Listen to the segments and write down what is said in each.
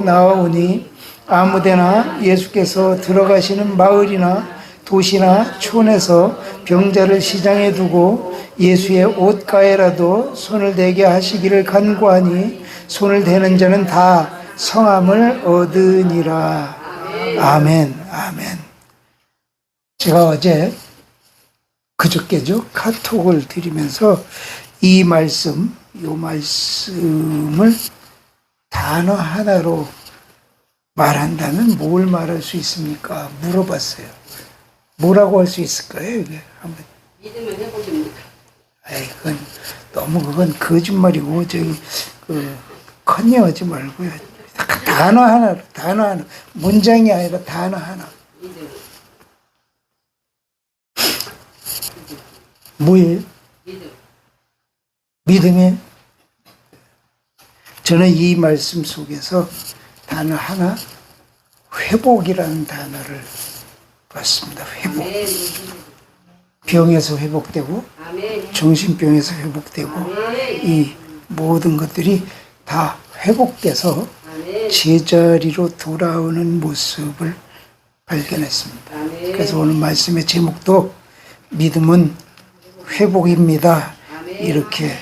나오니 아무데나 예수께서 들어가시는 마을이나 도시나 촌에서 병자를 시장에 두고 예수의 옷가에라도 손을 대게 하시기를 간구하니 손을 대는 자는 다 성함을 얻으니라. 아멘. 아멘. 제가 어제 그저께죠, 카톡을 드리면서 이 말씀을 단어 하나로 말한다면 뭘 말할 수 있습니까? 물어봤어요. 뭐라고 할 수 있을까요? 이게 한번. 믿으면 회복입니다. 에이, 그건 거짓말이고, 컨닝하지 말고요. 단어 하나. 문장이 아니라 단어 하나. 뭐예요? 믿음이. 저는 이 말씀 속에서 단어 하나, 회복이라는 단어를 봤습니다. 회복. 병에서 회복되고, 정신병에서 회복되고, 이 모든 것들이 다 회복돼서 제자리로 돌아오는 모습을 발견했습니다. 그래서 오늘 말씀의 제목도 믿음은 회복입니다. 이렇게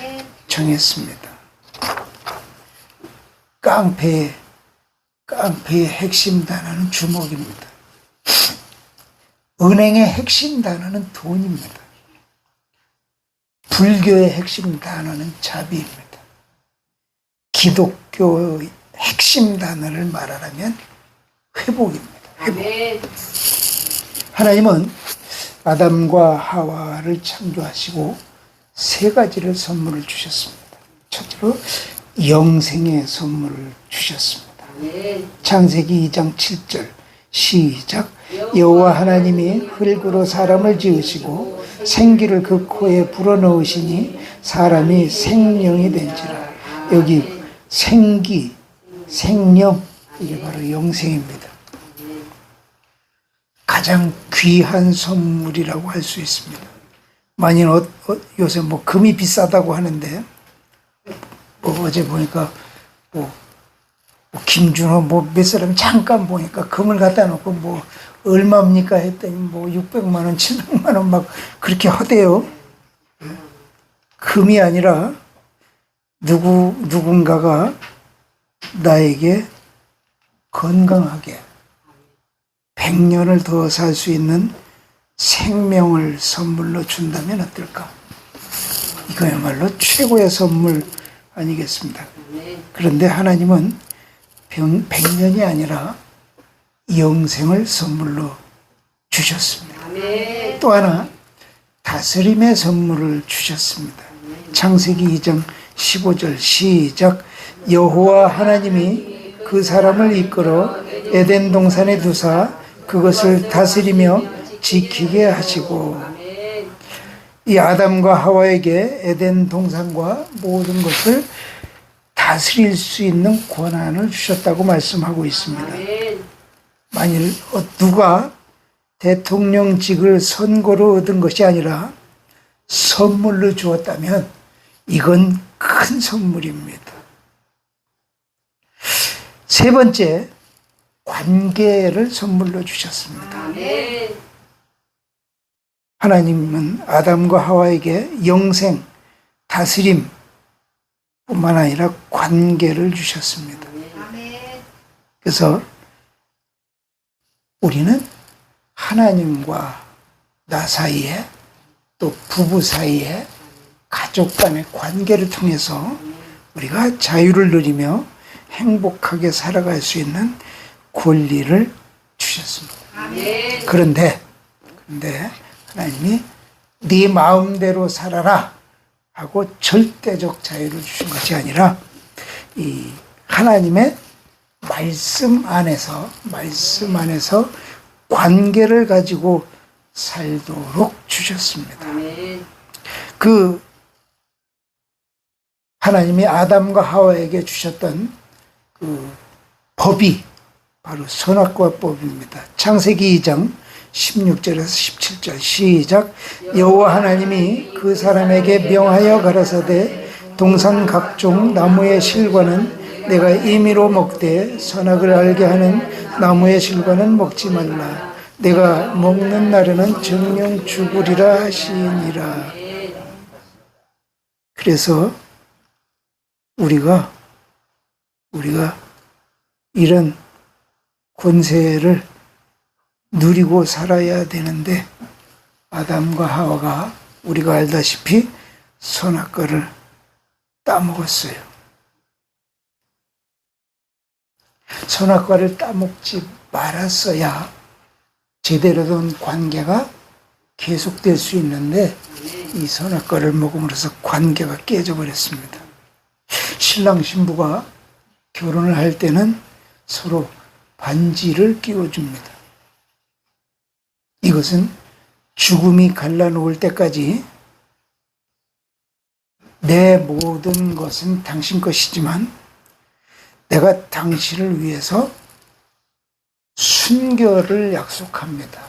정했습니다. 깡패의 핵심 단어는 주먹입니다. 은행의 핵심 단어는 돈입니다. 불교의 핵심 단어는 자비입니다. 기독교의 핵심 단어를 말하라면 회복입니다. 회복. 하나님은 아담과 하와를 창조하시고 세 가지를 선물을 주셨습니다. 첫째로 영생의 선물을 주셨습니다. 창세기 2장 7절 시작. 여호와 하나님이 흙으로 사람을 지으시고 생기를 그 코에 불어넣으시니 사람이 생명이 된지라. 여기 생기, 생명, 이게 바로 영생입니다. 가장 귀한 선물이라고 할 수 있습니다. 만일 요새 금이 비싸다고 하는데, 어제 보니까 김준호 몇 사람 잠깐 보니까 금을 갖다 놓고 얼마입니까 했더니 600만 원, 700만 원 막 그렇게 하대요. 금이 아니라 누군가가 나에게 건강하게 100년을 더 살 수 있는 생명을 선물로 준다면 어떨까? 이거야말로 최고의 선물 아니겠습니까? 그런데 하나님은 100년이 아니라 영생을 선물로 주셨습니다. 또 하나, 다스림의 선물을 주셨습니다. 창세기 2장 15절 시작. 여호와 하나님이 그 사람을 이끌어 에덴 동산에 두사 그것을 다스리며 지키게 하시고, 이 아담과 하와에게 에덴 동산과 모든 것을 다스릴 수 있는 권한을 주셨다고 말씀하고 있습니다. 만일 누가 대통령직을 선거로 얻은 것이 아니라 선물로 주었다면 이건 큰 선물입니다. 세 번째, 관계를 선물로 주셨습니다. 하나님은 아담과 하와에게 영생, 다스림 뿐만 아니라 관계를 주셨습니다. 그래서 우리는 하나님과 나 사이에, 또 부부 사이에, 가족 간의 관계를 통해서 우리가 자유를 누리며 행복하게 살아갈 수 있는 권리를 주셨습니다. 그런데 하나님이 네 마음대로 살아라 하고 절대적 자유를 주신 것이 아니라 이 하나님의 말씀 안에서 관계를 가지고 살도록 주셨습니다. 그 하나님이 아담과 하와에게 주셨던 그 법이 바로 선악과법입니다. 창세기 2장 16절에서 17절 시작. 여호와 하나님이 그 사람에게 명하여 가라사대 동산 각종 나무의 실과는 내가 임의로 먹되 선악을 알게 하는 나무의 실과는 먹지 말라. 내가 먹는 날에는 정령 죽으리라 하시니라. 그래서 우리가 이런 권세를 누리고 살아야 되는데, 아담과 하와가 우리가 알다시피 선악과를 따먹었어요. 선악과를 따먹지 말았어야 제대로 된 관계가 계속될 수 있는데, 이 선악과를 먹음으로써 관계가 깨져버렸습니다. 신랑 신부가 결혼을 할 때는 서로 반지를 끼워줍니다. 이것은 죽음이 갈라놓을 때까지 내 모든 것은 당신 것이지만 내가 당신을 위해서 순결을 약속합니다.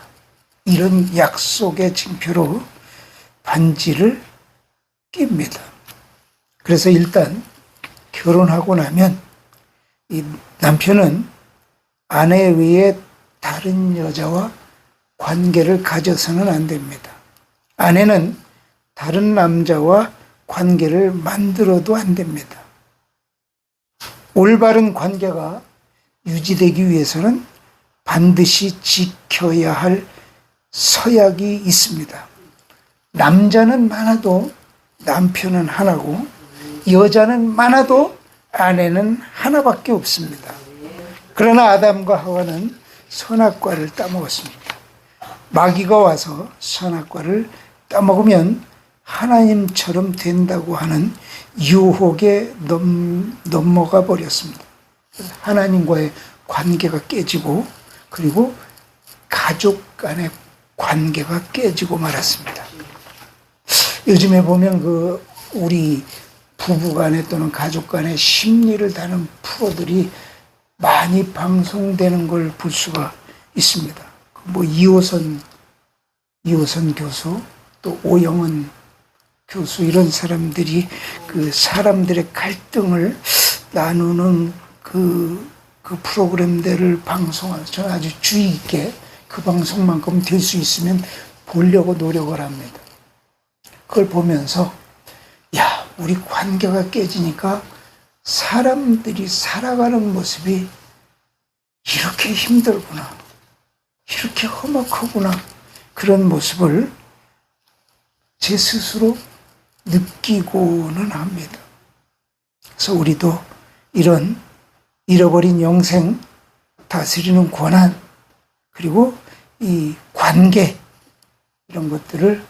이런 약속의 징표로 반지를 낍니다. 그래서 일단 결혼하고 나면 이 남편은 아내 외에 다른 여자와 관계를 가져서는 안 됩니다. 아내는 다른 남자와 관계를 만들어도 안 됩니다. 올바른 관계가 유지되기 위해서는 반드시 지켜야 할 서약이 있습니다. 남자는 많아도 남편은 하나고, 여자는 많아도 아내는 하나밖에 없습니다. 그러나 아담과 하와는 선악과를 따먹었습니다. 마귀가 와서 선악과를 따먹으면 하나님처럼 된다고 하는 유혹에 넘어가 버렸습니다. 하나님과의 관계가 깨지고, 그리고 가족 간의 관계가 깨지고 말았습니다. 요즘에 보면 우리 부부 간에 또는 가족 간의 심리를 다루는 프로들이 많이 방송되는 걸 볼 수가 있습니다. 이호선 교수, 또 오영은 교수, 이런 사람들이 사람들의 갈등을 나누는 그 프로그램들을 방송하는, 저는 아주 주의 있게 그 방송만큼 될 수 있으면 보려고 노력을 합니다. 그걸 보면서, 야, 우리 관계가 깨지니까 사람들이 살아가는 모습이 이렇게 힘들구나, 이렇게 험악하구나, 그런 모습을 제 스스로 느끼고는 합니다. 그래서 우리도 이런 잃어버린 영생 다스리는 권한, 그리고 이 관계, 이런 것들을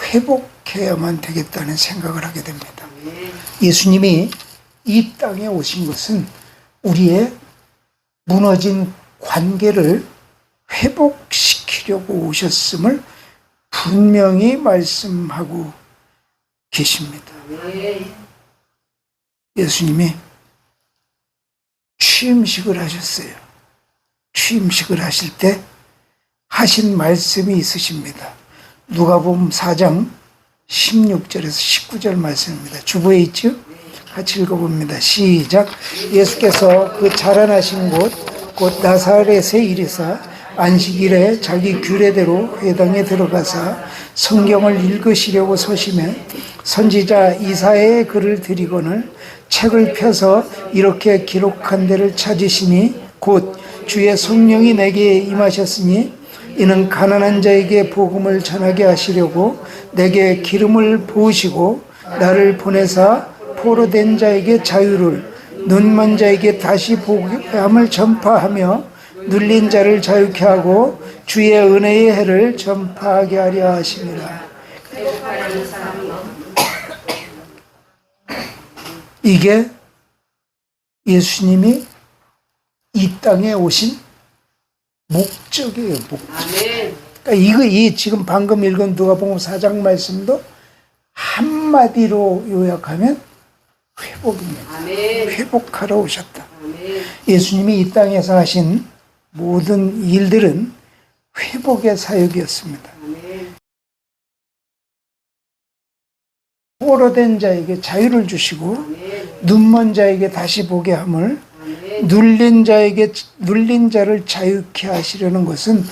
회복해야만 되겠다는 생각을 하게 됩니다. 예수님이 이 땅에 오신 것은 우리의 무너진 관계를 회복시키려고 오셨음을 분명히 말씀하고 계십니다. 예수님이 취임식을 하셨어요. 취임식을 하실 때 하신 말씀이 있으십니다. 누가복음 4장 16절에서 19절 말씀입니다. 주부에 있죠? 같이 읽어봅니다. 시작. 예수께서 그 자라나신 곳 곧 나사렛에 이르사 안식일에 자기 규례대로 회당에 들어가사 성경을 읽으시려고 서심해 선지자 이사야의 글을 드리거늘 책을 펴서 이렇게 기록한 데를 찾으시니 곧 주의 성령이 내게 임하셨으니 이는 가난한 자에게 복음을 전하게 하시려고 내게 기름을 부으시고 나를 보내사 포로된 자에게 자유를, 눈먼 자에게 다시 보게 함을 전파하며 눌린 자를 자유케 하고 주의 은혜의 해를 전파하게 하려 하심이라. 이게 예수님이 이 땅에 오신 목적이에요. 그러니까 이 지금 방금 읽은 누가복음 4장 말씀도 한마디로 요약하면 회복입니다. 회복하러 오셨다. 예수님이 이 땅에서 하신 모든 일들은 회복의 사역이었습니다. 포로된 자에게 자유를 주시고 눈먼 자에게 다시 보게 함을, 눌린 자를 자유케 하시려는 것은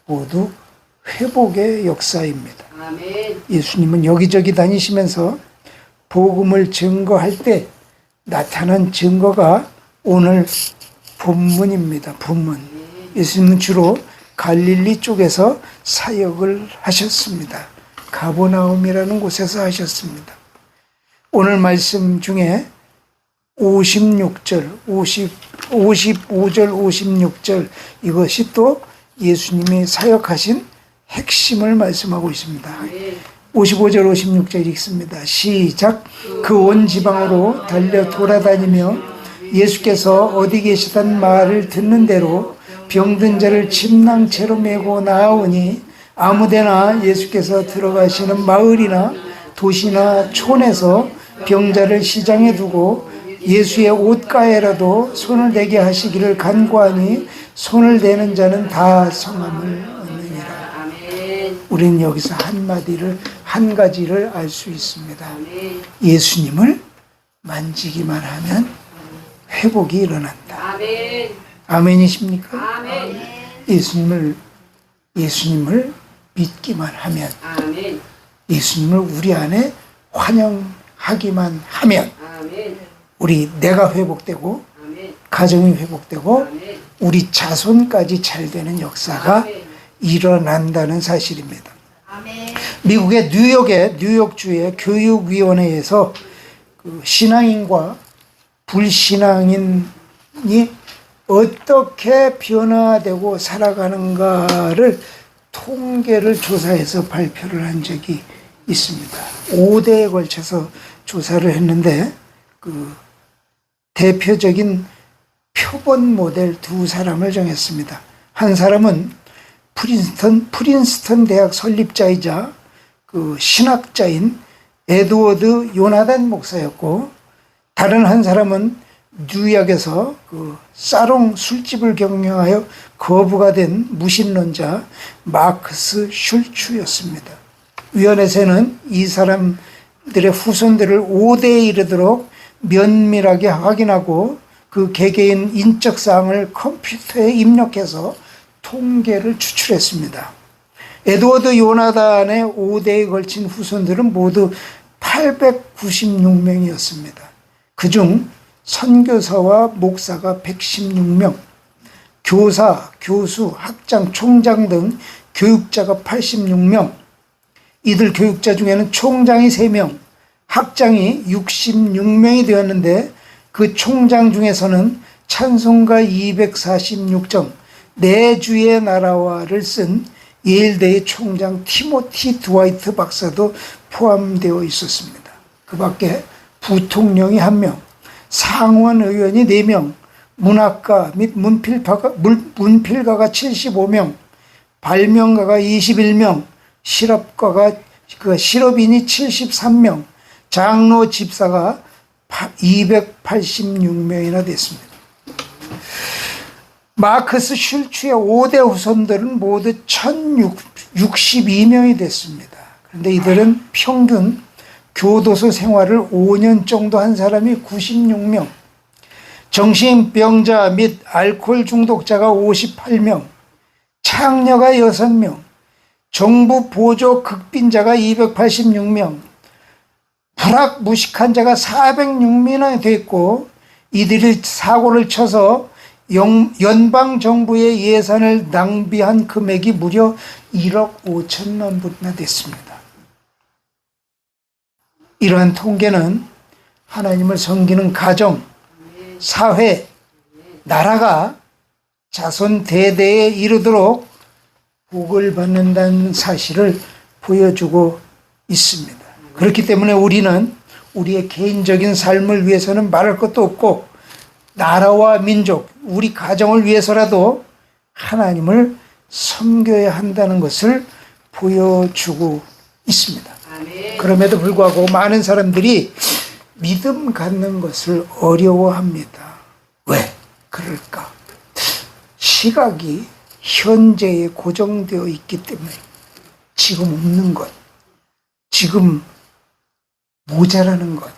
모두 회복의 역사입니다. 예수님은 여기저기 다니시면서 복음을 증거할 때 나타난 증거가 오늘 본문입니다. 본문. 예수님은 주로 갈릴리 쪽에서 사역을 하셨습니다. 가버나움이라는 곳에서 하셨습니다. 오늘 말씀 중에 56절, 55절, 56절 이것이 또 예수님이 사역하신 핵심을 말씀하고 있습니다. 55절, 56절 읽습니다. 시작. 그 온 지방으로 달려 돌아다니며 예수께서 어디 계시단 말을 듣는 대로 병든 자를 침낭채로 메고 나아오니 아무데나 예수께서 들어가시는 마을이나 도시나 촌에서 병자를 시장에 두고 예수의 옷가에라도 손을 대게 하시기를 간구하니 손을 대는 자는 다 성함을 얻느니라. 우리는 여기서 한 가지를 알 수 있습니다. 예수님을 만지기만 하면 회복이 일어난다. 아멘이십니까? 예수님을 믿기만 하면, 예수님을 우리 안에 환영하기만 하면 내가 회복되고 가정이 회복되고 우리 자손까지 잘 되는 역사가 일어난다는 사실입니다. 미국의 뉴욕주의 교육위원회에서 그 신앙인과 불신앙인이 어떻게 변화되고 살아가는가를 통계를 조사해서 발표를 한 적이 있습니다. 5대에 걸쳐서 조사를 했는데 그 대표적인 표본 모델 두 사람을 정했습니다. 한 사람은 프린스턴 대학 설립자이자 그 신학자인 에드워드 요나단 목사였고, 다른 한 사람은 뉴욕에서 그 사롱 술집을 경영하여 거부가 된 무신론자 마크스 슐츠였습니다. 위원회에서는 이 사람들의 후손들을 5대에 이르도록 면밀하게 확인하고 그 개개인 인적 사항을 컴퓨터에 입력해서 통계를 추출했습니다. 에드워드 요나단의 5대에 걸친 후손들은 모두 896명이었습니다. 그중 선교사와 목사가 116명, 교사, 교수, 학장, 총장 등 교육자가 86명, 이들 교육자 중에는 총장이 3명, 학장이 66명이 되었는데 그 총장 중에서는 찬송가 246장, 내 주의 나라와를 쓴 예일대의 총장 티모티 드와이트 박사도 포함되어 있었습니다. 그 밖에 부통령이 1명, 상원 의원이 4명, 문학가 및 문필가가 75명, 발명가가 21명, 실업인이 73명, 장로 집사가 286명이나 됐습니다. 마크스 슐츠의 5대 후손들은 모두 1062명이 됐습니다. 그런데 이들은 평균 교도소 생활을 5년 정도 한 사람이 96명, 정신병자 및 알코올 중독자가 58명, 창녀가 6명, 정부 보조 극빈자가 286명, 불악무식한 자가 406명이나 됐고, 이들이 사고를 쳐서 연방정부의 예산을 낭비한 금액이 무려 1억 5천만 불이나 됐습니다. 이러한 통계는 하나님을 섬기는 가정, 사회, 나라가 자손 대대에 이르도록 복을 받는다는 사실을 보여주고 있습니다. 그렇기 때문에 우리는 우리의 개인적인 삶을 위해서는 말할 것도 없고, 나라와 민족, 우리 가정을 위해서라도 하나님을 섬겨야 한다는 것을 보여주고 있습니다. 그럼에도 불구하고 많은 사람들이 믿음 갖는 것을 어려워합니다. 왜 그럴까? 시각이 현재에 고정되어 있기 때문에 지금 없는 것, 지금 모자라는 것,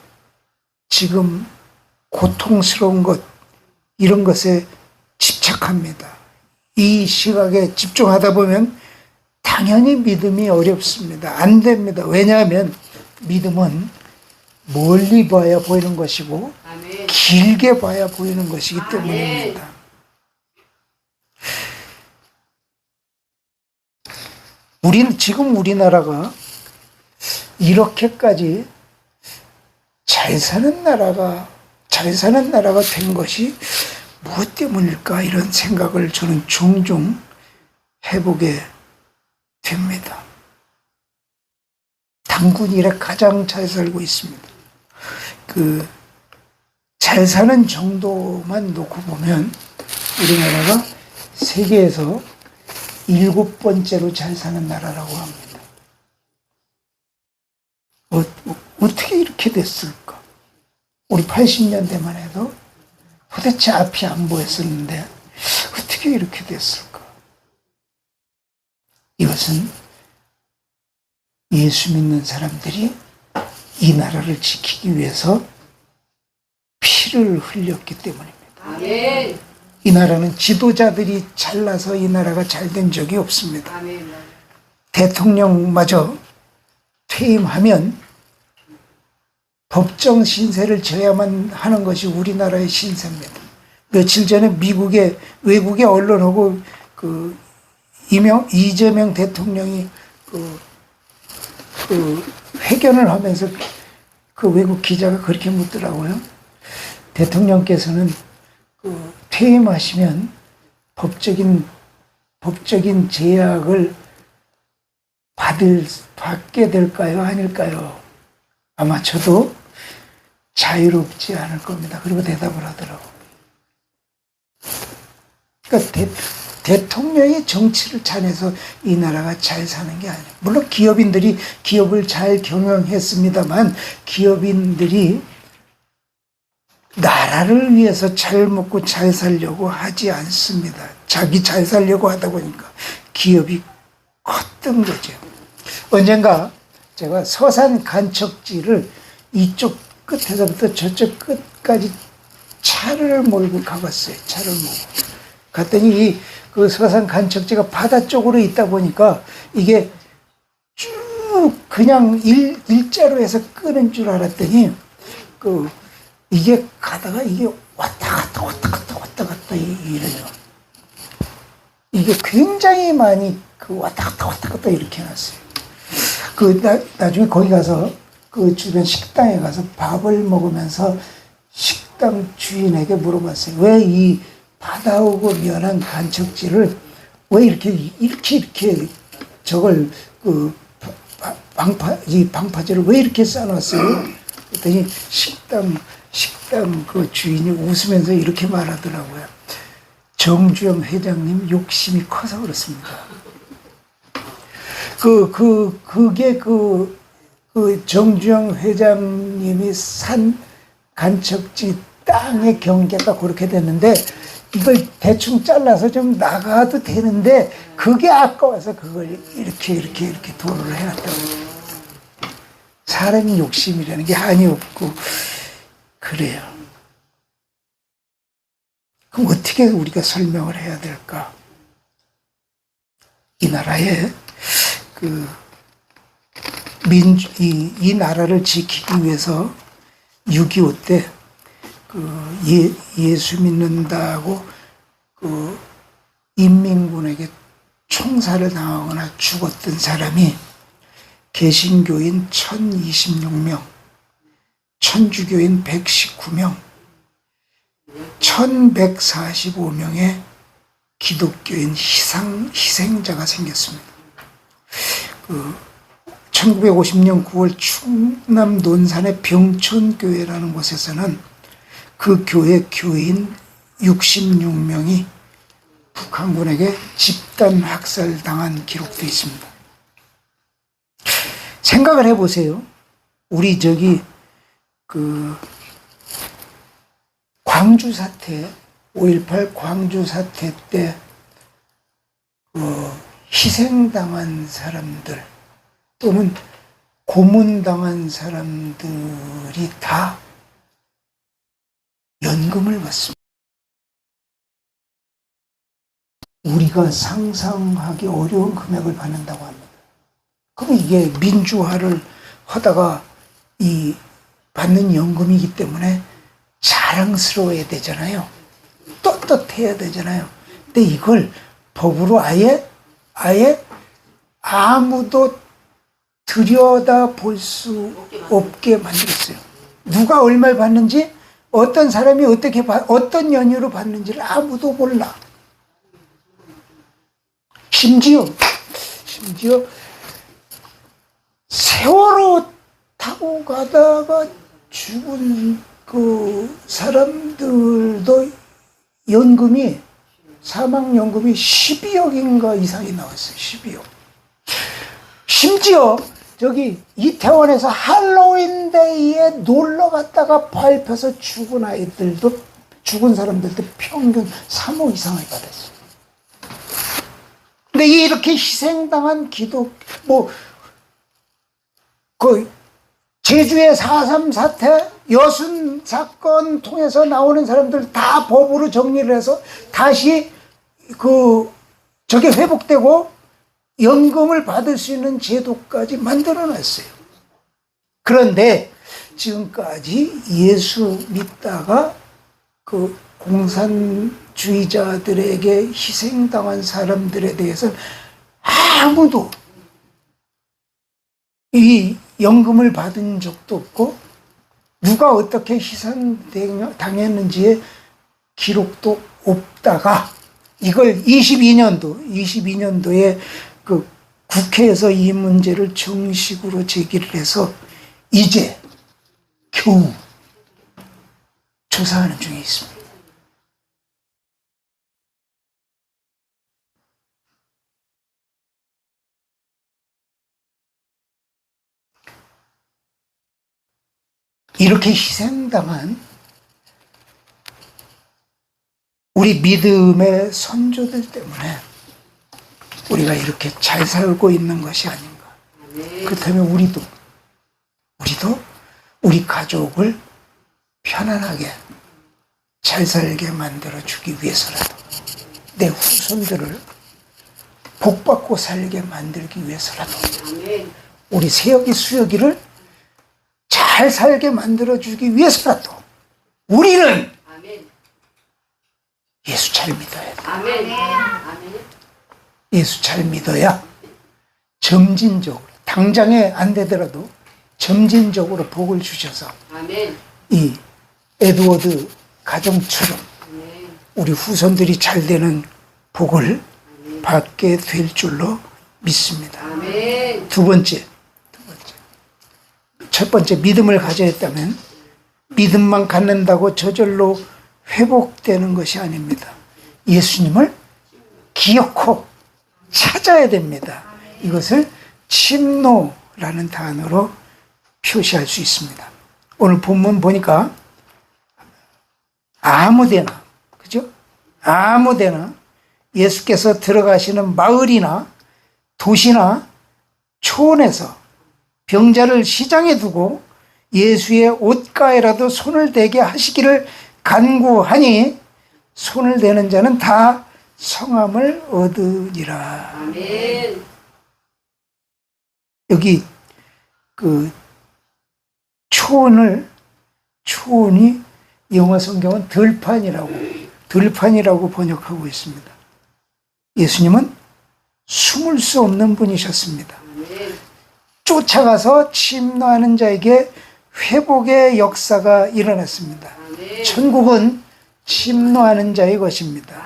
지금 고통스러운 것, 이런 것에 집착합니다. 이 시각에 집중하다 보면 당연히 믿음이 어렵습니다. 안 됩니다. 왜냐하면 믿음은 멀리 봐야 보이는 것이고 길게 봐야 보이는 것이기 때문입니다. 지금 우리나라가 이렇게까지 잘 사는 나라가 된 것이 무엇 때문일까, 이런 생각을 저는 종종 해보게 됩니다. 단군 이래 가장 잘 살고 있습니다. 잘 사는 정도만 놓고 보면 우리나라가 세계에서 7번째로 잘 사는 나라라고 합니다. 어떻게 이렇게 됐을까? 우리 80년대만 해도 도대체 앞이 안 보였었는데 어떻게 이렇게 됐을까? 이것은 예수 믿는 사람들이 이 나라를 지키기 위해서 피를 흘렸기 때문입니다. 아멘. 이 나라는 지도자들이 잘나서 이 나라가 잘 된 적이 없습니다. 아멘. 대통령마저 퇴임하면 법정 신세를 져야만 하는 것이 우리나라의 신세입니다. 며칠 전에 미국의 외국의 언론하고 이재명 대통령이 회견을 하면서 외국 기자가 그렇게 묻더라고요. 대통령께서는 퇴임하시면 법적인 제약을 받게 될까요? 아닐까요? 아마 저도 자유롭지 않을 겁니다. 그리고 대답을 하더라고요. 그러니까 대통령이 정치를 잘해서 이 나라가 잘 사는 게 아니에요. 물론 기업인들이 기업을 잘 경영했습니다만 기업인들이 나라를 위해서 잘 먹고 잘 살려고 하지 않습니다. 자기 잘 살려고 하다 보니까 기업이 컸던 거죠. 언젠가 제가 서산 간척지를 이쪽 끝에서부터 저쪽 끝까지 차를 몰고 가봤어요. 차를 몰고. 갔더니 그 서산 간척지가 바다 쪽으로 있다 보니까 이게 쭉 그냥 일자로 해서 끄는 줄 알았더니 이게 가다가 이게 왔다 갔다 이래요. 이게 굉장히 많이 왔다 갔다 이렇게 해놨어요. 나중에 거기 가서 주변 식당에 가서 밥을 먹으면서 식당 주인에게 물어봤어요. 왜 이 바다하고 면한 간척지를 왜 이렇게 저걸 방파제를 왜 이렇게 쌓아놨어요? 그랬더니 식당 주인이 웃으면서 이렇게 말하더라고요. 정주영 회장님 욕심이 커서 그렇습니다. 그게 정주영 회장님이 산 간척지 땅의 경계가 그렇게 됐는데 이걸 대충 잘라서 좀 나가도 되는데 그게 아까워서 그걸 이렇게 도로를 해놨다고. 사람이 욕심이라는 게 한이 없고 그래요. 그럼 어떻게 우리가 설명을 해야 될까? 이 나라에 이 나라를 지키기 위해서 6.25 때 예수 믿는다고 인민군에게 총살을 당하거나 죽었던 사람이 개신교인 1026명, 천주교인 119명, 1145명의 기독교인 희생자가 생겼습니다. 1950년 9월 충남 논산의 병천교회라는 곳에서는 그 교회 교인 66명이 북한군에게 집단 학살당한 기록도 있습니다. 생각을 해보세요. 우리 광주 사태, 5.18 광주 사태 때 희생당한 사람들 또는 고문당한 사람들이 다 연금을 받습니다. 우리가 상상하기 어려운 금액을 받는다고 합니다. 그럼 이게 민주화를 하다가 이 받는 연금이기 때문에 자랑스러워야 되잖아요. 떳떳해야 되잖아요. 근데 이걸 법으로 아예 아무도 들여다볼 수 없게 만들었어요. 누가 얼마를 받는지, 어떤 사람이 어떤 연유로 받는지를 아무도 몰라. 심지어 세월호 타고 가다가 죽은 그 사람들도 연금이, 사망연금이 12억인가 이상이 나왔어요. 12억. 심지어 저기 이태원에서 할로윈데이에 놀러 갔다가 밟혀서 죽은 사람들도 평균 3억 이상을 받았어요. 근데 이렇게 희생당한 제주의 4.3 사태, 여순 사건 통해서 나오는 사람들 다 법으로 정리를 해서 다시 저게 회복되고 연금을 받을 수 있는 제도까지 만들어 놨어요. 그런데 지금까지 예수 믿다가 그 공산주의자들에게 희생당한 사람들에 대해서는 아무도 이 연금을 받은 적도 없고 누가 어떻게 희생당했는지의 기록도 없다가 이걸 22년도에 그 국회에서 이 문제를 정식으로 제기를 해서 이제 겨우 조사하는 중에 있습니다. 이렇게 희생당한 우리 믿음의 선조들 때문에 우리가 이렇게 잘 살고 있는 것이 아닌가. 그렇다면 우리도 우리 가족을 편안하게 잘 살게 만들어주기 위해서라도, 내 후손들을 복받고 살게 만들기 위해서라도, 우리 세혁이 수혁이를 잘 살게 만들어주기 위해서라도 우리는 예수 잘 믿어야 돼. 예수 잘 믿어야 점진적으로, 당장에 안 되더라도 점진적으로 복을 주셔서 이 에드워드 가정처럼 우리 후손들이 잘 되는 복을 받게 될 줄로 믿습니다. 두 번째, 첫 번째, 믿음을 가져야 했다면 믿음만 갖는다고 저절로 회복되는 것이 아닙니다. 예수님을 기억하고 찾아야 됩니다. 이것을 침노라는 단어로 표시할 수 있습니다. 오늘 본문 보니까 아무데나, 그죠? 아무데나 예수께서 들어가시는 마을이나 도시나 초원에서 병자를 시장에 두고 예수의 옷가에라도 손을 대게 하시기를 간구하니 손을 대는 자는 다 성함을 얻으리라. 아멘. 여기 그 초원이 영어 성경은 들판이라고 번역하고 있습니다. 예수님은 숨을 수 없는 분이셨습니다. 쫓아가서 침노하는 자에게 회복의 역사가 일어났습니다. 천국은 침노하는 자의 것입니다.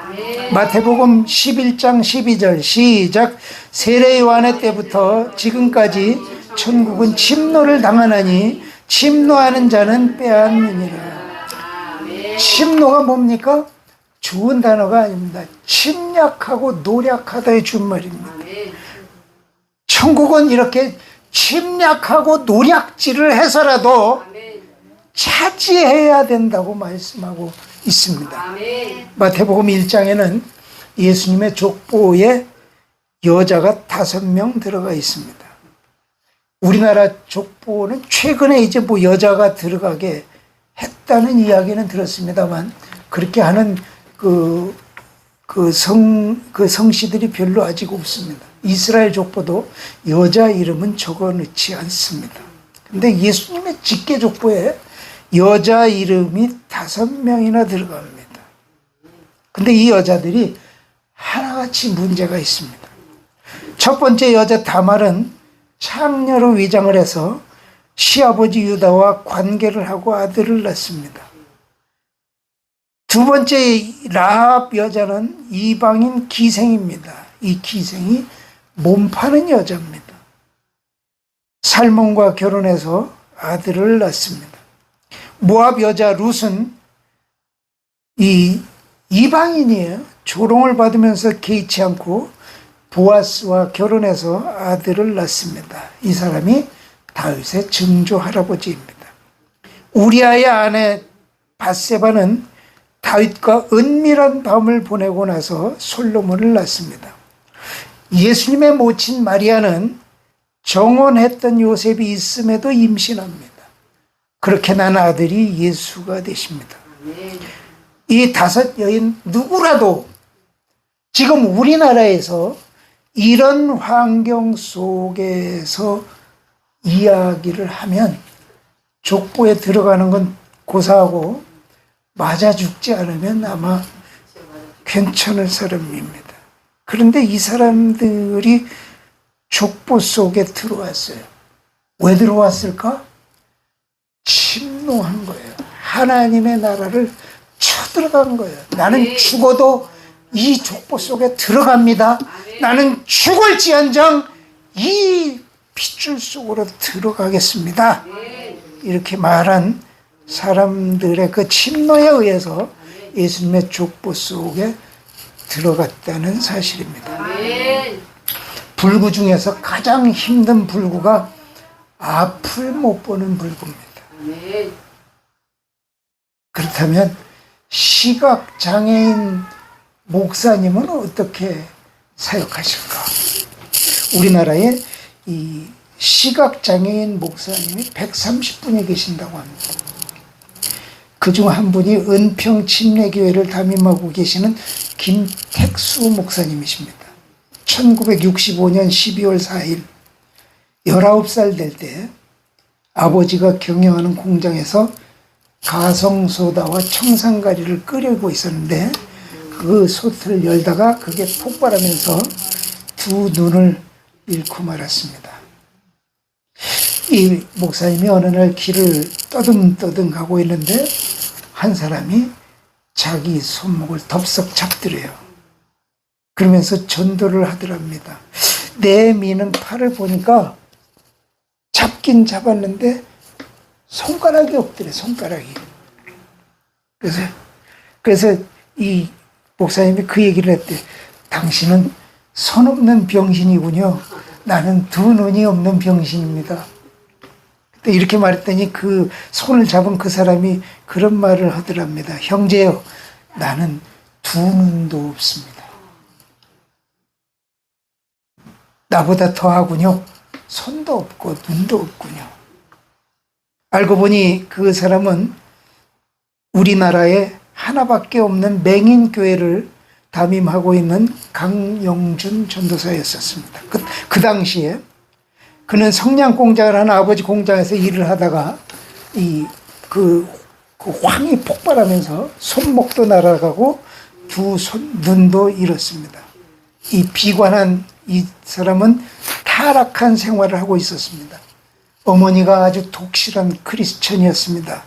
마태복음 11장 12절 시작. 세례 요한의 때부터 지금까지 천국은 침노를 당하나니 침노하는 자는 빼앗느니라. 침노가 뭡니까? 좋은 단어가 아닙니다. 침략하고 노력하다의 준말입니다. 천국은 이렇게 침략하고 노략질을 해서라도 차지해야 된다고 말씀하고 있습니다. 마태복음 1장에는 예수님의 족보에 여자가 5명 들어가 있습니다. 우리나라 족보는 최근에 이제 여자가 들어가게 했다는 이야기는 들었습니다만 그렇게 하는 성씨들이 별로 아직 없습니다. 이스라엘 족보도 여자 이름은 적어 넣지 않습니다. 근데 예수님의 직계 족보에 여자 이름이 5명이나 들어갑니다. 근데 이 여자들이 하나같이 문제가 있습니다. 첫 번째 여자 다말은 창녀로 위장을 해서 시아버지 유다와 관계를 하고 아들을 낳습니다. 두 번째 라합 여자는 이방인 기생입니다. 이 기생이 몸 파는 여자입니다. 살몬과 결혼해서 아들을 낳습니다. 모압 여자 룻은 이 이방인이에요. 조롱을 받으면서 개의치 않고 보아스와 결혼해서 아들을 낳습니다. 이 사람이 다윗의 증조 할아버지입니다. 우리아의 아내 밧세바는 다윗과 은밀한 밤을 보내고 나서 솔로몬을 낳습니다. 예수님의 모친 마리아는 정혼했던 요셉이 있음에도 임신합니다. 그렇게 난 아들이 예수가 되십니다. 이 5 여인 누구라도 지금 우리나라에서 이런 환경 속에서 이야기를 하면 족보에 들어가는 건 고사하고 맞아 죽지 않으면 아마 괜찮을 사람입니다. 그런데 이 사람들이 족보 속에 들어왔어요. 왜 들어왔을까? 침노한 거예요. 하나님의 나라를 쳐들어간 거예요. 나는 죽어도 이 족보 속에 들어갑니다. 나는 죽을지언정 이 핏줄 속으로 들어가겠습니다. 이렇게 말한 사람들의 그 침노에 의해서 예수님의 족보 속에 들어갔다는 사실입니다. 불구 중에서 가장 힘든 불구가 앞을 못 보는 불구입니다. 그렇다면 시각장애인 목사님은 어떻게 사역하실까? 우리나라에 이 시각장애인 목사님이 130분이 계신다고 합니다. 그중 한 분이 은평침례교회를 담임하고 계시는 김택수 목사님이십니다. 1965년 12월 4일 19살 될 때 아버지가 경영하는 공장에서 가성소다와 청산가리를 끓이고 있었는데 그 솥을 열다가 그게 폭발하면서 두 눈을 잃고 말았습니다. 이 목사님이 어느 날 길을 떠듬떠듬 가고 있는데 한 사람이 자기 손목을 덥석 잡더래요. 그러면서 전도를 하더랍니다. 내미는 팔을 보니까 잡긴 잡았는데 손가락이 없더래, 손가락이. 그래서 이 목사님이 그 얘기를 했대. 당신은 손 없는 병신이군요. 나는 두 눈이 없는 병신입니다. 이렇게 말했더니 그 손을 잡은 그 사람이 그런 말을 하더랍니다. 형제요, 나는 두 눈도 없습니다. 나보다 더하군요. 손도 없고 눈도 없군요. 알고 보니 그 사람은 우리나라에 하나밖에 없는 맹인교회를 담임하고 있는 강영준 전도사였었습니다. 그 당시에 그는 성냥 공장을 하는 아버지 공장에서 일을 하다가 그 황이 폭발하면서 손목도 날아가고 두 눈도 잃었습니다. 이 비관한 이 사람은 타락한 생활을 하고 있었습니다. 어머니가 아주 독실한 크리스천이었습니다.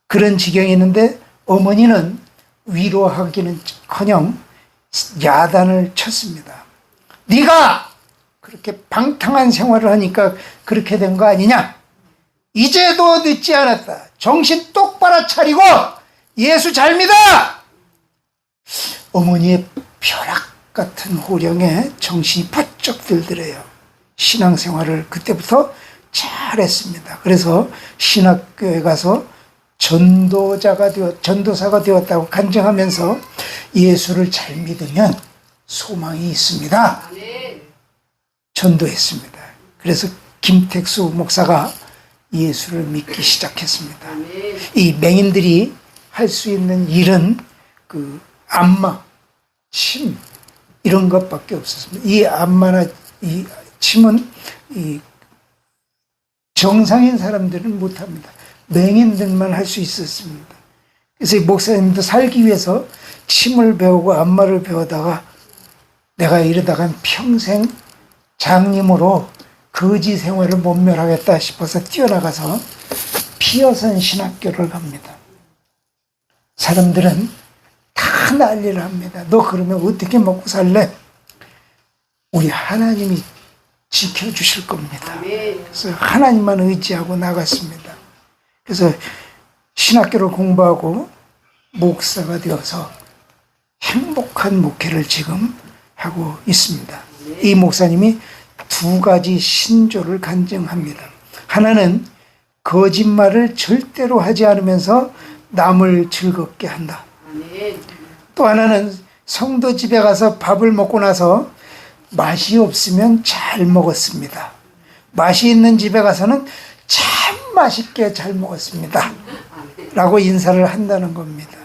그런 지경이었는데 어머니는 위로하기는커녕 야단을 쳤습니다. 네가 그렇게 방탕한 생활을 하니까 그렇게 된 거 아니냐? 이제도 늦지 않았다. 정신 똑바로 차리고 예수 잘 믿어! 어머니의 벼락 같은 호령에 정신이 바짝 들더래요. 신앙생활을 그때부터 잘했습니다. 그래서 신학교에 가서 전도사가 되었다고 간증하면서 예수를 잘 믿으면 소망이 있습니다. 전도했습니다. 그래서 김택수 목사가 예수를 믿기 시작했습니다. 이 맹인들이 할 수 있는 일은 그 안마, 침 이런 것밖에 없었습니다. 이 안마나 이 침은 이 정상인 사람들은 못합니다. 맹인들만 할 수 있었습니다. 그래서 이 목사님도 살기 위해서 침을 배우고 안마를 배우다가 내가 이러다간 평생 장님으로 거지 생활을 모멸하겠다 싶어서 뛰어나가서 피어선 신학교를 갑니다. 사람들은 다 난리를 합니다. 너 그러면 어떻게 먹고 살래? 우리 하나님이 지켜주실 겁니다. 그래서 하나님만 의지하고 나갔습니다. 그래서 신학교를 공부하고 목사가 되어서 행복한 목회를 지금 하고 있습니다. 이 목사님이 두 가지 신조를 간증합니다. 하나는 거짓말을 절대로 하지 않으면서 남을 즐겁게 한다. 또 하나는 성도 집에 가서 밥을 먹고 나서 맛이 없으면 잘 먹었습니다. 맛이 있는 집에 가서는 참 맛있게 잘 먹었습니다. 라고 인사를 한다는 겁니다.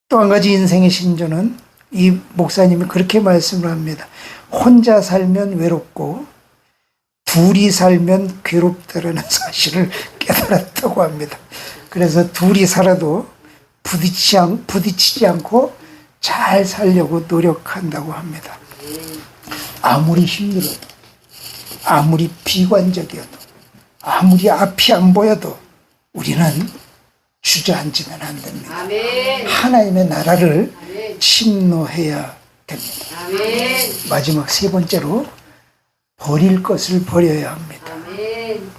또 한 가지 인생의 신조는 이 목사님이 그렇게 말씀을 합니다. 혼자 살면 외롭고 둘이 살면 괴롭다라는 사실을 깨달았다고 합니다. 그래서 둘이 살아도 부딪히지 않고 잘 살려고 노력한다고 합니다. 아무리 힘들어도, 아무리 비관적이어도, 아무리 앞이 안 보여도 우리는 주저앉으면 안 됩니다. 아멘. 하나님의 나라를 아멘. 침노해야 됩니다. 아멘. 마지막 세 번째로 버릴 것을 버려야 합니다. 아멘.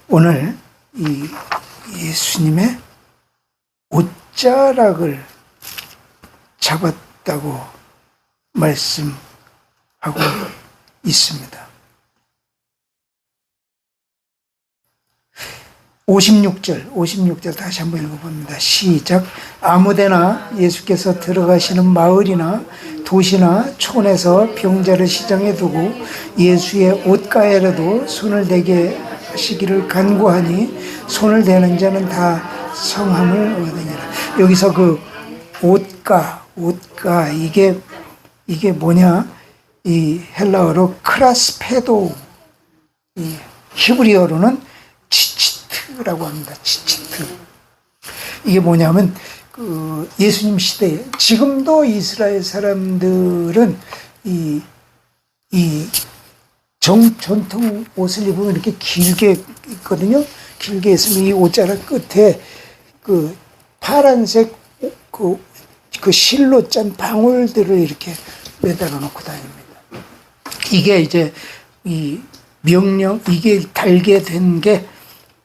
오늘 이 예수님의 옷자락을 잡았다고 말씀하고 있습니다. 56절 다시 한번 읽어봅니다. 시작. 아무데나 예수께서 들어가시는 마을이나 도시나 촌에서 병자를 시장에 두고 예수의 옷가에라도 손을 대게 하시기를 간구하니 손을 대는 자는 다 성함을 얻으니라. 여기서 그 옷가 이게 뭐냐? 이 헬라어로 크라스페도, 이 히브리어로는 치치트라고 합니다. 치치트. 이게 뭐냐면 그 예수님 시대에 지금도 이스라엘 사람들은 이 전통 옷을 입으면 이렇게 길게 있거든요. 길게 있으면 이 옷자락 끝에 그 파란색 그 실로 짠 방울들을 이렇게 매달아 놓고 다닙니다. 이게 이제 이 명령, 이게 달게 된 게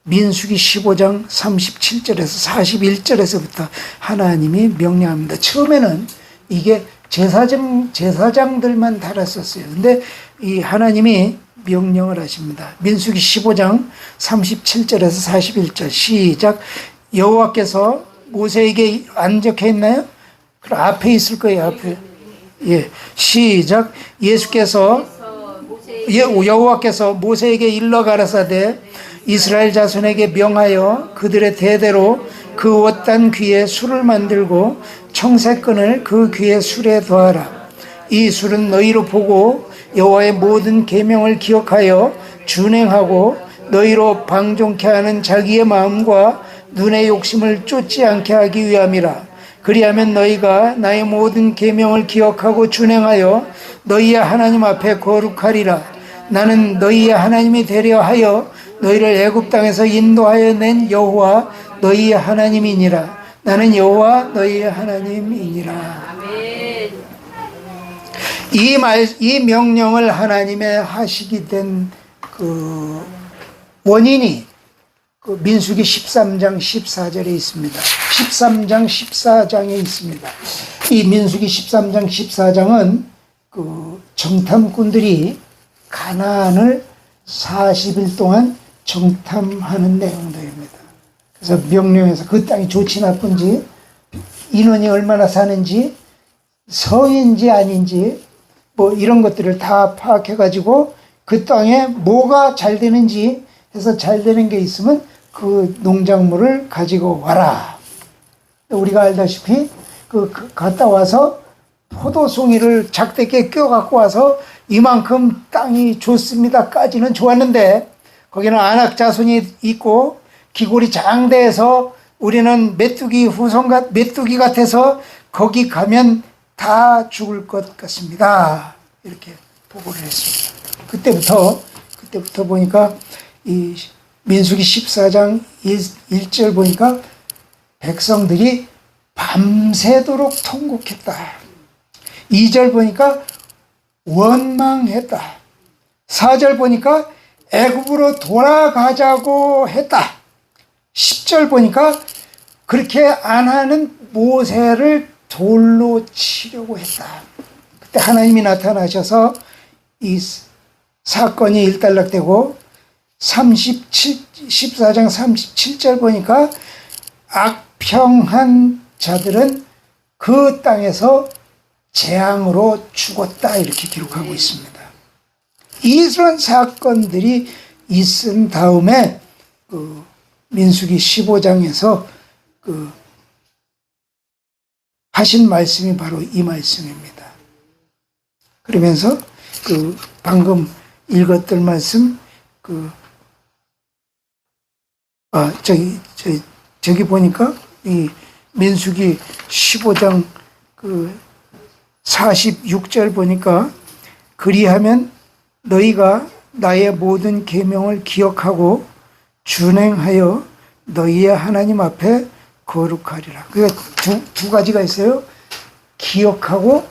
민수기 15장 37절에서 41절에서부터 하나님이 명령합니다. 처음에는 이게 제사장들만 달았었어요. 근데 이 하나님이 명령을 하십니다. 민수기 15장 37절에서 41절 시작. 여호와께서 모세에게 안 적혀 있나요? 그럼 앞에 있을 거예요. 앞에. 예, 시작. 여호와께서 모세에게 일러 가라사대 이스라엘 자손에게 명하여 그들의 대대로 그 옷단 귀에 술을 만들고 청색끈을 그 귀에 술에 더하라. 이 술은 너희로 보고 여호와의 모든 계명을 기억하여 준행하고 너희로 방종케 하는 자기의 마음과 눈의 욕심을 쫓지 않게 하기 위함이라. 그리하면 너희가 나의 모든 계명을 기억하고 준행하여 너희의 하나님 앞에 거룩하리라. 나는 너희의 하나님이 되려 하여 너희를 애굽 땅에서 인도하여 낸 여호와 너희의 하나님이니라. 나는 여호와 너희의 하나님이니라. 아멘. 이 명령을 하나님의 하시게 된 그 원인이 그 민수기 13장 14절에 있습니다. 13장 14장에 있습니다. 이 민수기 13장 14장은 그 정탐꾼들이 가나안을 40일 동안 정탐하는 내용들입니다. 그래서 명령해서 그 땅이 좋지 나쁜지, 인원이 얼마나 사는지, 성인지 아닌지 뭐 이런 것들을 다 파악해가지고 그 땅에 뭐가 잘 되는지 해서 잘 되는 게 있으면 그 농작물을 가지고 와라. 우리가 알다시피 갔다 와서 포도송이를 작대기에 껴 갖고 와서 이만큼 땅이 좋습니다까지는 좋았는데 거기는 안악자손이 있고 기골이 장대해서 우리는 메뚜기 메뚜기 같아서 거기 가면 다 죽을 것 같습니다. 이렇게 보고를 했습니다. 그때부터 보니까 이 민수기 14장 1절 보니까 백성들이 밤새도록 통곡했다. 2절 보니까 원망했다. 4절 보니까 애굽으로 돌아가자고 했다. 10절 보니까 그렇게 안 하는 모세를 돌로 치려고 했다. 그때 하나님이 나타나셔서 이 사건이 일단락되고 14장 37절 보니까 악평한 자들은 그 땅에서 재앙으로 죽었다 이렇게 기록하고 있습니다. 이런 사건들이 있은 다음에 민수기 15장에서 하신 말씀이 바로 이 말씀입니다. 그러면서 방금 읽었던 말씀 저기 보니까 이 민수기 15장 46절 보니까 그리하면 너희가 나의 모든 계명을 기억하고 준행하여 너희의 하나님 앞에 거룩하리라. 그러니까 두 가지가 있어요. 기억하고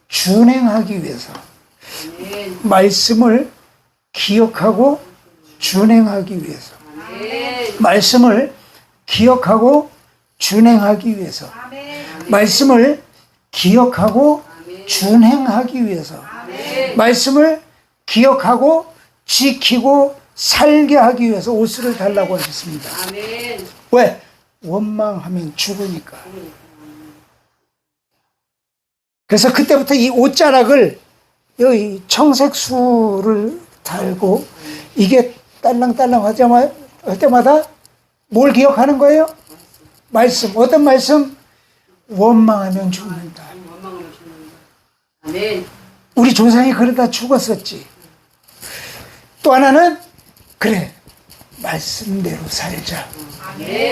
준행하기 위해서. 말씀을 기억하고 준행하기 위해서. 말씀을 기억하고 준행하기 위해서. 말씀을 기억하고 준행하기 위해서. 말씀을 기억하고 지키고 살게 하기 위해서 옷을 달라고 하셨습니다. 왜? 원망하면 죽으니까. 그래서 그때부터 이 옷자락을 여기 청색수를 달고 이게 딸랑딸랑 할 때마다 뭘 기억하는 거예요? 말씀. 어떤 말씀? 원망하면 죽는다. 우리 조상이 그러다 죽었었지. 또 하나는 그래 말씀대로 살자.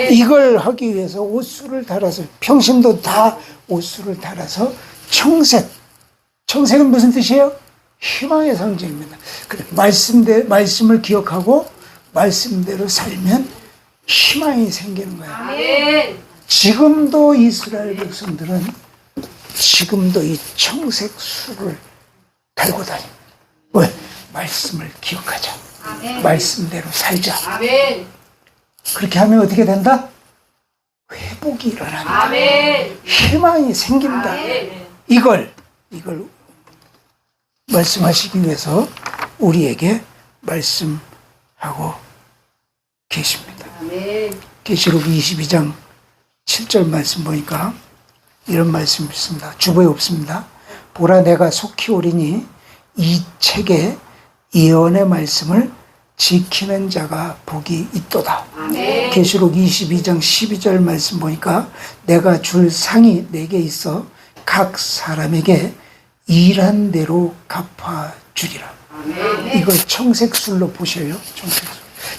이걸 하기 위해서 옷수를 달아서 평신도 다 옷수를 달아서 청색은 무슨 뜻이에요? 희망의 상징입니다. 그래 말씀을 기억하고 말씀대로 살면 희망이 생기는 거예요. 지금도 이스라엘 백성들은 지금도 이 청색수를 달고 다닙니다. 왜? 말씀을 기억하자. 말씀대로 살자. 그렇게 하면 어떻게 된다? 회복이 일어난다. 희망이 생긴다. 이걸 말씀하시기 위해서 우리에게 말씀하고 계십니다. 계시록 22장 7절 말씀 보니까 이런 말씀이 있습니다. 주보에 없습니다. 보라 내가 속히 오리니 이 책에 예언의 말씀을 지키는 자가 복이 있도다. 계시록 22장 12절 말씀 보니까 내가 줄 상이 내게 있어 각 사람에게 일한 대로 갚아주리라. 이걸 청색술로 보셔요. 청색술.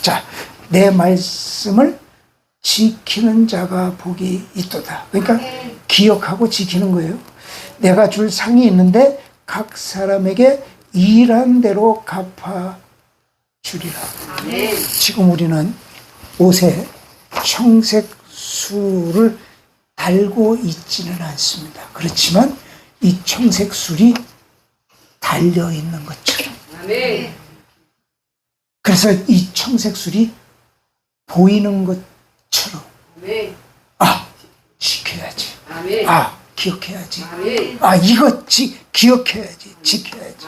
자, 내 말씀을 지키는 자가 복이 있도다. 그러니까 기억하고 지키는 거예요. 내가 줄 상이 있는데 각 사람에게 일한 대로 갚아주리라. 지금 우리는 옷에 청색술을 달고 있지는 않습니다. 그렇지만 이 청색술이 달려있는 것처럼. 그래서 이 청색술이 보이는 것처럼. 아, 지켜야지. 아, 기억해야지. 아, 이거 기억해야지. 지켜야지.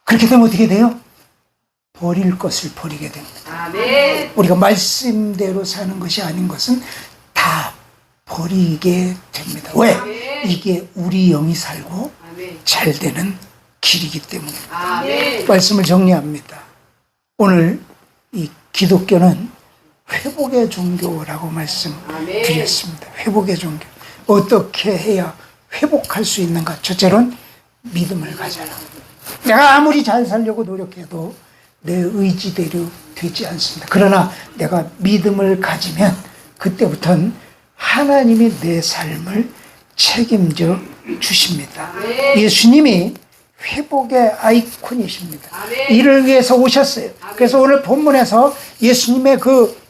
그렇게 되면 어떻게 돼요? 버릴 것을 버리게 됩니다. 우리가 말씀대로 사는 것이 아닌 것은 다 버리게 됩니다. 왜? 이게 우리 영이 살고 잘 되는 길이기 때문에 말씀을 정리합니다. 오늘 이 기독교는 회복의 종교라고 말씀드렸습니다. 회복의 종교. 어떻게 해야 회복할 수 있는가? 첫째로는 믿음을 가져라. 내가 아무리 잘 살려고 노력해도 내 의지대로 되지 않습니다. 그러나 내가 믿음을 가지면 그때부터는 하나님이 내 삶을 책임져 주십니다. 예수님이 회복의 아이콘이십니다. 이를 위해서 오셨어요. 그래서 오늘 본문에서 예수님의 그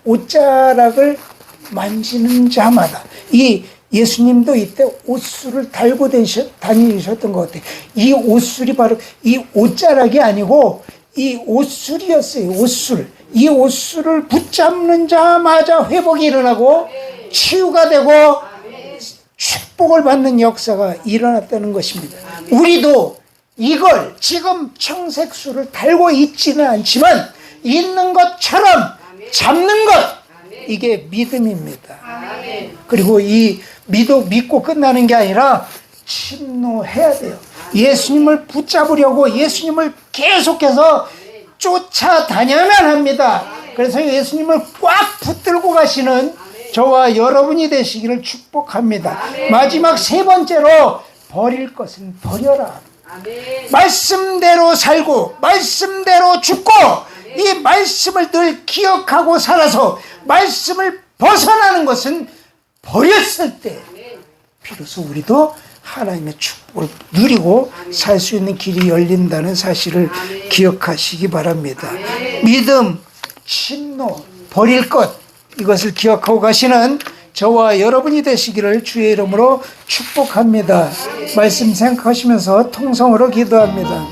옷자락을 만지는 자마다, 이 예수님도 이때 옷술을 달고 다니셨던 것 같아요. 이 옷술이 바로 이 옷자락이 아니고 이 옷술이었어요. 옷술. 이 옷술을 붙잡는 자마자 회복이 일어나고 치유가 되고 축복을 받는 역사가 일어났다는 것입니다. 우리도 이걸 지금 청색술을 달고 있지는 않지만 있는 것처럼 잡는 것, 이게 믿음입니다. 그리고 이 믿고 끝나는 게 아니라 침노해야 돼요. 예수님을 붙잡으려고 예수님을 계속해서 쫓아다녀야만 합니다. 그래서 예수님을 꽉 붙들고 가시는 저와 여러분이 되시기를 축복합니다. 마지막 세 번째로, 버릴 것은 버려라. 말씀대로 살고 말씀대로 죽고 이 말씀을 늘 기억하고 살아서 말씀을 벗어나는 것은 버렸을 때 비로소 우리도 하나님의 축복을 누리고 살 수 있는 길이 열린다는 사실을 기억하시기 바랍니다. 믿음, 침노, 버릴 것, 이것을 기억하고 가시는 저와 여러분이 되시기를 주의 이름으로 축복합니다. 말씀 생각하시면서 통성으로 기도합니다.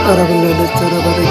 Arabella